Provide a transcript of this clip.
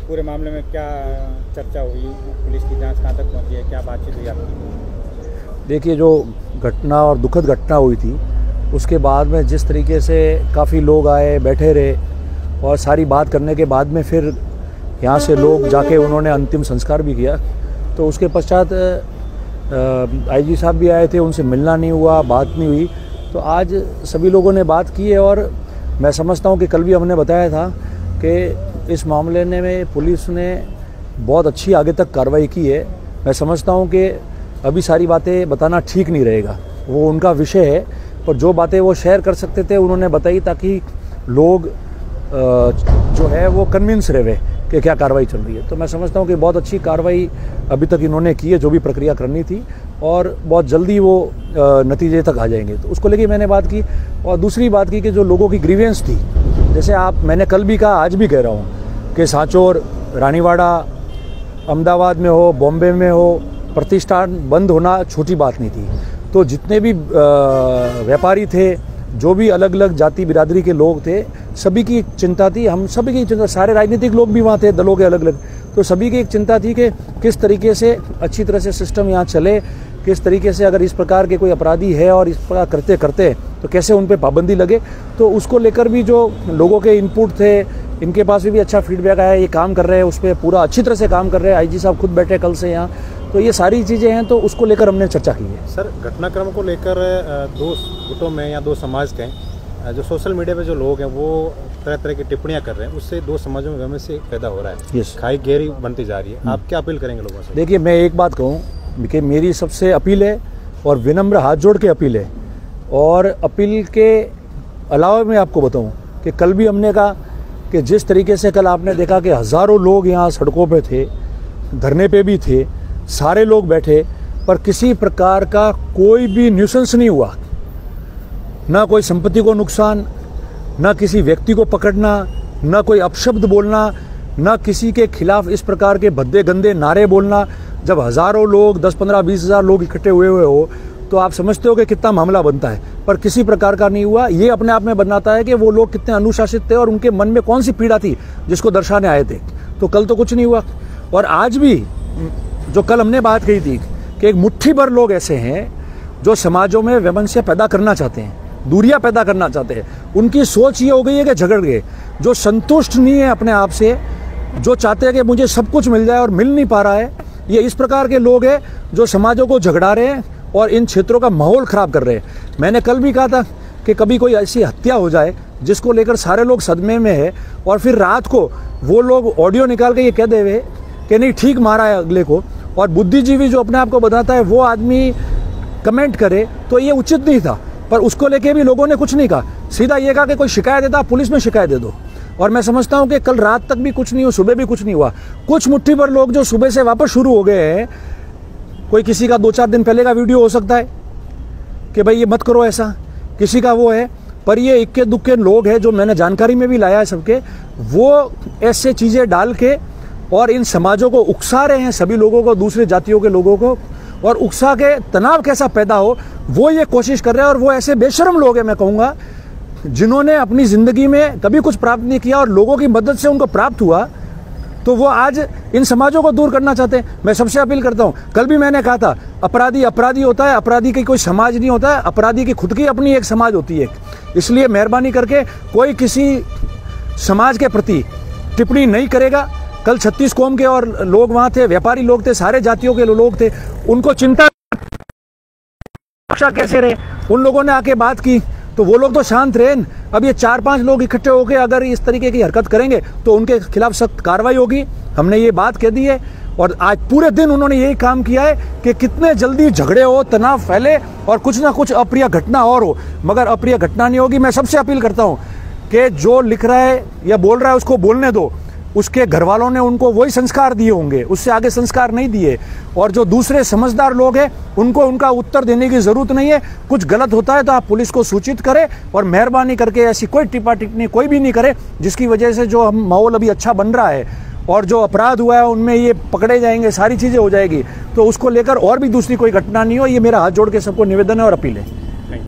पूरे मामले में क्या चर्चा हुई, पुलिस की जांच कहाँ तक पहुंची है, क्या बातचीत हुई आपकी? देखिए, जो घटना और दुखद घटना हुई थी उसके बाद में जिस तरीके से काफ़ी लोग आए, बैठे रहे और सारी बात करने के बाद में फिर यहाँ से लोग जाके उन्होंने अंतिम संस्कार भी किया। तो उसके पश्चात आईजी साहब भी आए थे, उनसे मिलना नहीं हुआ, बात नहीं हुई। तो आज सभी लोगों ने बात की है और मैं समझता हूँ कि कल भी हमने बताया था कि इस मामले में पुलिस ने बहुत अच्छी आगे तक कार्रवाई की है। मैं समझता हूँ कि अभी सारी बातें बताना ठीक नहीं रहेगा, वो उनका विषय है, पर जो बातें वो शेयर कर सकते थे उन्होंने बताई ताकि लोग जो है वो कन्विंस रहे कि क्या कार्रवाई चल रही है। तो मैं समझता हूँ कि बहुत अच्छी कार्रवाई अभी तक इन्होंने की है, जो भी प्रक्रिया करनी थी, और बहुत जल्दी वो नतीजे तक आ जाएंगे। तो उसको लेके मैंने बात की। और दूसरी बात की कि जो लोगों की ग्रीवेंस थी, जैसे मैंने कल भी कहा, आज भी कह रहा हूँ कि सांचौर, रानीवाड़ा, अहमदाबाद में हो, बॉम्बे में हो, प्रतिष्ठान बंद होना छोटी बात नहीं थी। तो जितने भी व्यापारी थे, जो भी अलग अलग जाति बिरादरी के लोग थे, सभी की एक चिंता थी, हम सभी की चिंता, सारे राजनीतिक लोग भी वहाँ थे, दलों के अलग अलग। तो सभी की एक चिंता थी कि किस तरीके से अच्छी तरह से सिस्टम यहाँ चले, किस तरीके से अगर इस प्रकार के कोई अपराधी है और इस प्रकार करते करते तो कैसे उन पर पाबंदी लगे। तो उसको लेकर भी जो लोगों के इनपुट थे, इनके पास भी अच्छा फीडबैक आया, ये काम कर रहे हैं, उस पर पूरा अच्छी तरह से काम कर रहे हैं। आईजी साहब खुद बैठे कल से यहाँ। तो ये सारी चीज़ें हैं, तो उसको लेकर हमने चर्चा की है। सर, घटनाक्रम को लेकर दो गुटों में या दो समाज के जो सोशल मीडिया पे जो लोग हैं वो तरह तरह की टिप्पणियां कर रहे हैं, उससे दो समाजों में वहम से पैदा हो रहा है। खाई गहरी बनती जा रही है। आप क्या अपील करेंगे लोगों से? देखिए, मैं एक बात कहूँ कि मेरी सबसे अपील है और विनम्र हाथ जोड़ के अपील है। और अपील के अलावा मैं आपको बताऊँ कि कल भी हमने कहा कि जिस तरीके से कल आपने देखा कि हज़ारों लोग यहाँ सड़कों पे थे, धरने पे भी थे, सारे लोग बैठे, पर किसी प्रकार का कोई भी न्यूसेंस नहीं हुआ। ना कोई संपत्ति को नुकसान, ना किसी व्यक्ति को पकड़ना, ना कोई अपशब्द बोलना, ना किसी के खिलाफ इस प्रकार के भद्दे गंदे नारे बोलना। जब हज़ारों लोग, 10, 15, 20 हज़ार लोग इकट्ठे हुए हो तो आप समझते हो कि कितना मामला बनता है, पर किसी प्रकार का नहीं हुआ। ये अपने आप में बनाता है कि वो लोग कितने अनुशासित थे और उनके मन में कौन सी पीड़ा थी जिसको दर्शाने आए थे। तो कल तो कुछ नहीं हुआ। और आज भी जो कल हमने बात कही थी कि एक मुट्ठी भर लोग ऐसे हैं जो समाजों में वैमनस्य पैदा करना चाहते हैं, दूरियां पैदा करना चाहते हैं। उनकी सोच ये हो गई है कि झगड़ गए, जो संतुष्ट नहीं है अपने आप से, जो चाहते हैं कि मुझे सब कुछ मिल जाए और मिल नहीं पा रहा है। ये इस प्रकार के लोग हैं जो समाजों को झगड़ा रहे हैं और इन क्षेत्रों का माहौल खराब कर रहे हैं। मैंने कल भी कहा था कि कभी कोई ऐसी हत्या हो जाए जिसको लेकर सारे लोग सदमे में है और फिर रात को वो लोग ऑडियो निकाल के ये कह देवे कि नहीं ठीक मारा है अगले को, और बुद्धिजीवी जो अपने आप को बताता है वो आदमी कमेंट करे, तो ये उचित नहीं था। पर उसको लेके भी लोगों ने कुछ नहीं कहा, सीधा ये कहा कि कोई शिकायत देता पुलिस में शिकायत दे दो। और मैं समझता हूँ कि कल रात तक भी कुछ नहीं हुआ, सुबह भी कुछ नहीं हुआ। कुछ मुट्ठी भर लोग जो सुबह से वापस शुरू हो गए हैं, कोई किसी का 2-4 दिन पहले का वीडियो हो सकता है कि भाई ये मत करो ऐसा, किसी का वो है, पर ये इक्के दुक्के लोग हैं जो मैंने जानकारी में भी लाया है सबके, वो ऐसे चीज़ें डाल के और इन समाजों को उकसा रहे हैं, सभी लोगों को, दूसरे जातियों के लोगों को, और उकसा के तनाव कैसा पैदा हो वो ये कोशिश कर रहे हैं। और वो ऐसे बेशर्म लोग हैं, मैं कहूँगा, जिन्होंने अपनी ज़िंदगी में कभी कुछ प्राप्त नहीं किया और लोगों की मदद से उनको प्राप्त हुआ, तो वो आज इन समाजों को दूर करना चाहते हैं। मैं सबसे अपील करता हूँ, कल भी मैंने कहा था, अपराधी अपराधी होता है, अपराधी की कोई समाज नहीं होता है, अपराधी की खुद की अपनी एक समाज होती है। इसलिए मेहरबानी करके कोई किसी समाज के प्रति टिप्पणी नहीं करेगा। कल 36 कौम के और लोग वहाँ थे, व्यापारी लोग थे, सारे जातियों के लोग थे, उनको चिंता कैसे रहे, उन लोगों ने आके बात की तो वो लोग तो शांत रहे। अब ये 4-5 लोग इकट्ठे होकर अगर इस तरीके की हरकत करेंगे तो उनके खिलाफ सख्त कार्रवाई होगी। हमने ये बात कह दी है और आज पूरे दिन उन्होंने यही काम किया है कि कितने जल्दी झगड़े हो, तनाव फैले और कुछ ना कुछ अप्रिय घटना और हो, मगर अप्रिय घटना नहीं होगी। मैं सबसे अपील करता हूँ कि जो लिख रहा है या बोल रहा है उसको बोलने दो। उसके घर वालों ने उनको वही संस्कार दिए होंगे, उससे आगे संस्कार नहीं दिए। और जो दूसरे समझदार लोग हैं उनको उनका उत्तर देने की जरूरत नहीं है। कुछ गलत होता है तो आप पुलिस को सूचित करें और मेहरबानी करके ऐसी कोई टिप्पा टिप्पणी कोई भी नहीं करे जिसकी वजह से जो हम माहौल अभी अच्छा बन रहा है और जो अपराध हुआ है उनमें ये पकड़े जाएंगे, सारी चीज़ें हो जाएगी। तो उसको लेकर और भी दूसरी कोई घटना नहीं हो, ये मेरा हाथ जोड़ के सबको निवेदन है और अपील है।